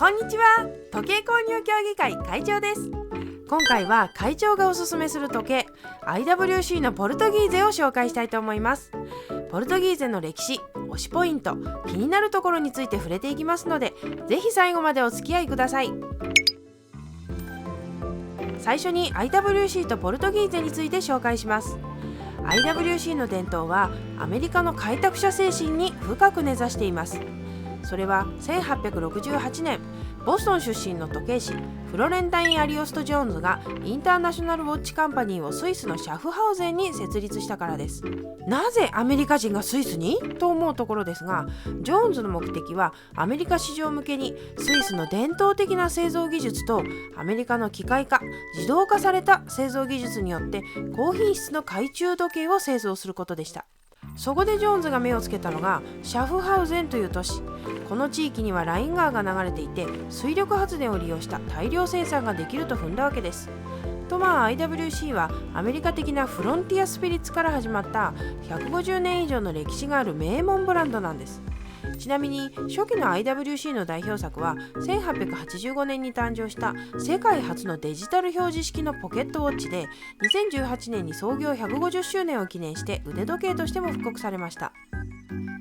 こんにちは。時計購入協議会会長です。今回は会長がおすすめする時計 IWC のポルトギーゼを紹介したいと思います。ポルトギーゼの歴史、推しポイント、気になるところについて触れていきますので、ぜひ最後までお付き合いください。最初に IWC とポルトギーゼについて紹介します。IWC の伝統はアメリカの開拓者精神に深く根ざしています。それは1868年、ボストン出身の時計師フロレンタイン・アリオスト・ジョーンズがインターナショナルウォッチカンパニーをスイスのシャフハウゼンに設立したからです。なぜアメリカ人がスイスにと思うところですが、ジョーンズの目的はアメリカ市場向けにスイスの伝統的な製造技術とアメリカの機械化、自動化された製造技術によって高品質の懐中時計を製造することでした。そこでジョーンズが目をつけたのがシャフハウゼンという都市。この地域にはライン川が流れていて、水力発電を利用した大量生産ができると踏んだわけです。IWC はアメリカ的なフロンティアスピリッツから始まった150年以上の歴史がある名門ブランドなんです。ちなみに初期の IWC の代表作は1885年に誕生した世界初のデジタル表示式のポケットウォッチで、2018年に創業150周年を記念して腕時計としても復刻されました。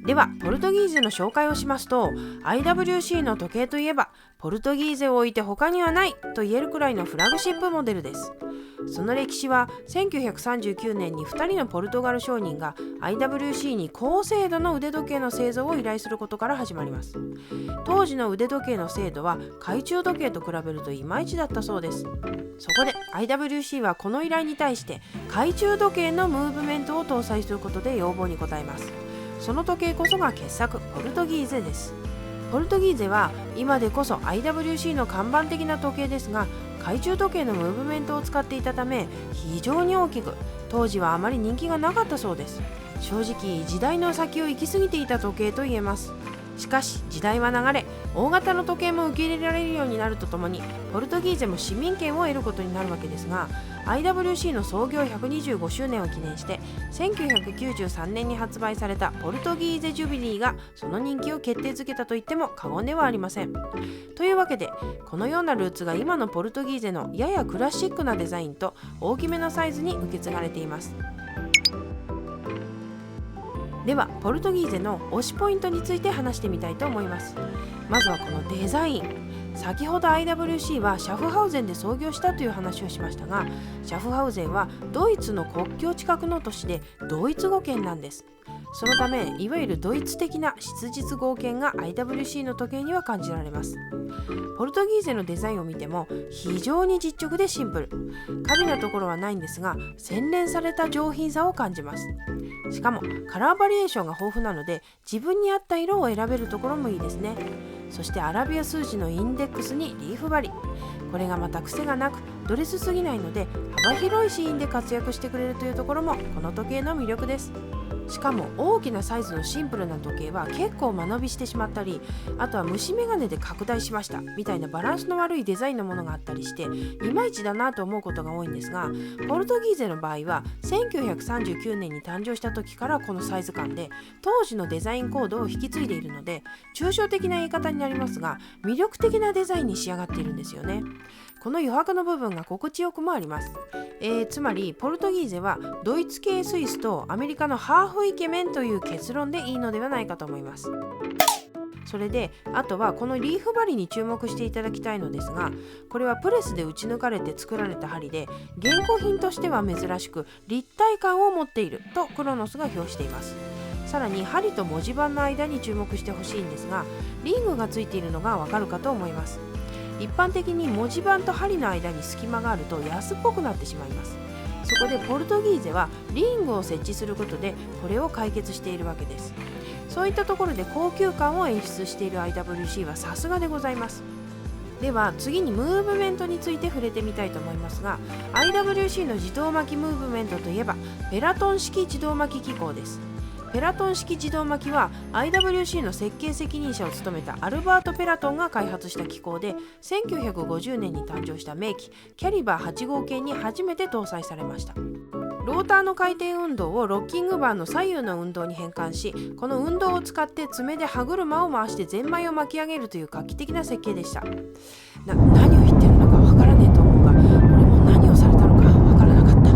ではポルトギーゼの紹介をしますと、 IWC の時計といえばポルトギーゼを置いて他にはないと言えるくらいのフラグシップモデルです。その歴史は1939年に2人のポルトガル商人が IWC に高精度の腕時計の製造を依頼することから始まります。当時の腕時計の精度は懐中時計と比べるといまいちだったそうです。そこで IWC はこの依頼に対して懐中時計のムーブメントを搭載することで要望に応えます。その時計こそが傑作ポルトギーゼです。ポルトギーゼは今でこそ IWC の看板的な時計ですが、懐中時計のムーブメントを使っていたため非常に大きく、当時はあまり人気がなかったそうです。正直時代の先を行き過ぎていた時計と言えます。しかし時代は流れ、大型の時計も受け入れられるようになるとともにポルトギーゼも市民権を得ることになるわけですが、 IWC の創業125周年を記念して1993年に発売されたポルトギーゼジュビリーがその人気を決定づけたと言っても過言ではありません。というわけでこのようなルーツが今のポルトギーゼのややクラシックなデザインと大きめのサイズに受け継がれています。ではポルトギーゼの推しポイントについて話してみたいと思います。まずはこのデザイン。先ほど IWC はシャフハウゼンで創業したという話をしましたが、シャフハウゼンはドイツの国境近くの都市でドイツ語圏なんです。そのためいわゆるドイツ的な質実剛健が IWC の時計には感じられます。ポルトギーゼのデザインを見ても非常に実直でシンプル、華美なところはないんですが洗練された上品さを感じます。しかもカラーバリエーションが豊富なので自分に合った色を選べるところもいいですね。そしてアラビア数字のインデックスにリーフ針、これがまた癖がなくドレスすぎないので幅広いシーンで活躍してくれるというところもこの時計の魅力です。しかも大きなサイズのシンプルな時計は結構間延びしてしまったり、あとは虫眼鏡で拡大しましたみたいなバランスの悪いデザインのものがあったりしていまいちだなと思うことが多いんですが、ポルトギーゼの場合は1939年に誕生した時からこのサイズ感で当時のデザインコードを引き継いでいるので、抽象的な言い方になりますが魅力的なデザインに仕上がっているんですよね。この余白の部分が心地よくもあります。つまりポルトギーゼはドイツ系スイスとアメリカのハーフイケメンという結論でいいのではないかと思います。それであとはこのリーフ針に注目していただきたいのですが、これはプレスで打ち抜かれて作られた針で現行品としては珍しく立体感を持っているとクロノスが評しています。さらに針と文字盤の間に注目してほしいんですが、リングがついているのがわかるかと思います。一般的に文字盤と針の間に隙間があると安っぽくなってしまいます。そこでポルトギーゼはリングを設置することでこれを解決しているわけです。そういったところで高級感を演出している IWC はさすがでございます。では次にムーブメントについて触れてみたいと思いますが、 IWC の自動巻きムーブメントといえばペラトン式自動巻き機構です。ペラトン式自動巻きは IWC の設計責任者を務めたアルバート・ペラトンが開発した機構で、1950年に誕生した名機キャリバー8号系に初めて搭載されました。ローターの回転運動をロッキングバーの左右の運動に変換し、この運動を使って爪で歯車を回してゼンマイを巻き上げるという画期的な設計でした。何を言ってるのかわからねえと思うが、俺も何をされたのかわからなかった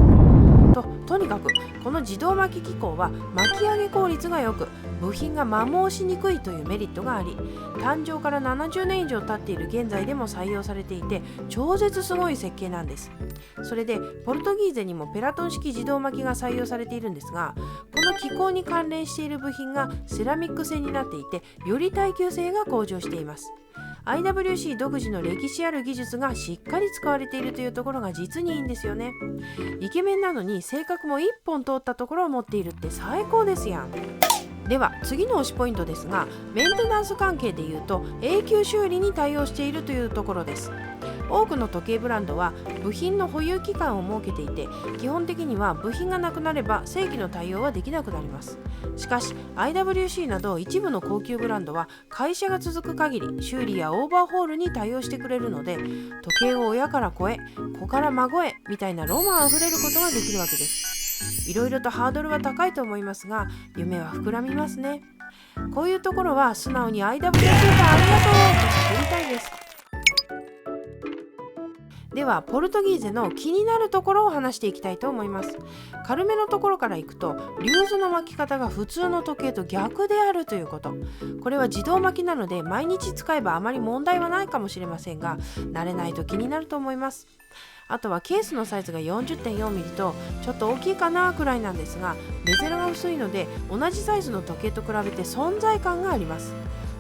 とにかくこの自動巻き機構は巻き上げ効率が良く、部品が摩耗しにくいというメリットがあり、誕生から70年以上経っている現在でも採用されていて、超絶すごい設計なんです。それでポルトギーゼにもペラトン式自動巻きが採用されているんですが、この機構に関連している部品がセラミック製になっていて、より耐久性が向上しています。IWC 独自の歴史ある技術がしっかり使われているというところが実にいいんですよね。イケメンなのに性格も一本通ったところを持っているって最高ですやん。では次の推しポイントですが、メンテナンス関係でいうと永久修理に対応しているというところです。多くの時計ブランドは部品の保有期間を設けていて、基本的には部品がなくなれば正規の対応はできなくなります。しかし IWC など一部の高級ブランドは会社が続く限り修理やオーバーホールに対応してくれるので、時計を親から子へ子から孫へみたいなロマンあふれることができるわけです。いろいろとハードルは高いと思いますが、夢は膨らみますね。こういうところは素直に IWC さんありがとうと叫びたいです。ではポルトギーゼの気になるところを話していきたいと思います。軽めのところからいくと、リューズの巻き方が普通の時計と逆であるということ。これは自動巻きなので毎日使えばあまり問題はないかもしれませんが、慣れないと気になると思います。あとはケースのサイズが 40.4mm とちょっと大きいかなくらいなんですが、ベゼルが薄いので同じサイズの時計と比べて存在感があります。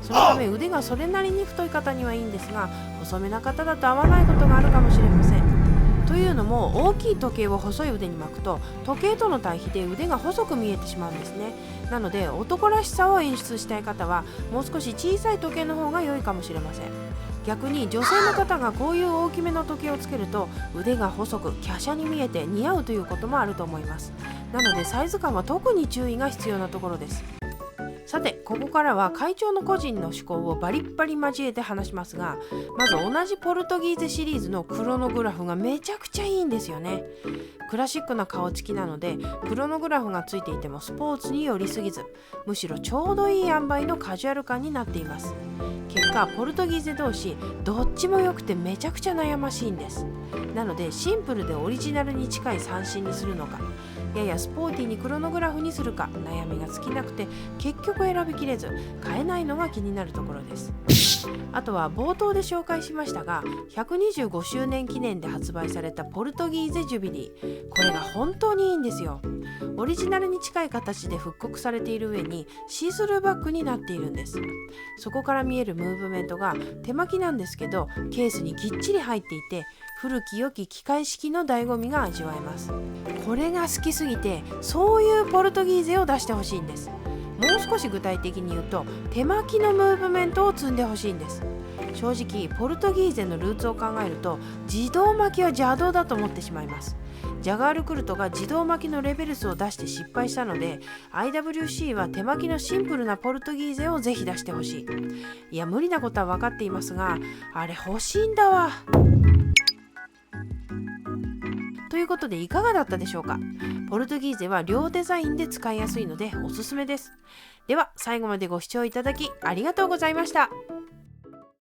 そのため腕がそれなりに太い方にはいいんですが、細めな方だと合わないことがあるかもしれません。というのも、大きい時計を細い腕に巻くと時計との対比で腕が細く見えてしまうんですね。なので男らしさを演出したい方はもう少し小さい時計の方が良いかもしれません。逆に女性の方がこういう大きめの時計をつけると腕が細く華奢に見えて似合うということもあると思います。なのでサイズ感は特に注意が必要なところです。さてここからは会長の個人の思考をバリッバリ交えて話しますが、まず同じポルトギーゼシリーズのクロノグラフがめちゃくちゃいいんですよね。クラシックな顔つきなのでクロノグラフがついていてもスポーツに寄りすぎず、むしろちょうどいい塩梅のカジュアル感になっています。結果ポルトギーゼ同士どっちも良くてめちゃくちゃ悩ましいんです。なのでシンプルでオリジナルに近い三振にするのか、ややスポーティーにクロノグラフにするか悩みが尽きなくて、結局選びきれず買えないのが気になるところです。あとは冒頭で紹介しましたが、125周年記念で発売されたポルトギーゼジュビリー、これが本当にいいんですよ。オリジナルに近い形で復刻されている上にシースルーバッグになっているんです。そこから見えるムーブメントが手巻きなんですけど、ケースにぎっちり入っていて古き良き機械式の醍醐味が味わえます。これが好きすぎてそういうポルトギーゼを出してほしいんです。もう少し具体的に言うと手巻きのムーブメントを積んでほしいんです。正直ポルトギーゼのルーツを考えると自動巻きは邪道だと思ってしまいます。ジャガールクルトが自動巻きのレベルスを出して失敗したので IWC は手巻きのシンプルなポルトギーゼをぜひ出してほしい。いや無理なことは分かっていますが、あれ欲しいんだわ。ということでいかがだったでしょうか。ポルトギーゼは両デザインで使いやすいのでおすすめです。では最後までご視聴いただきありがとうございました。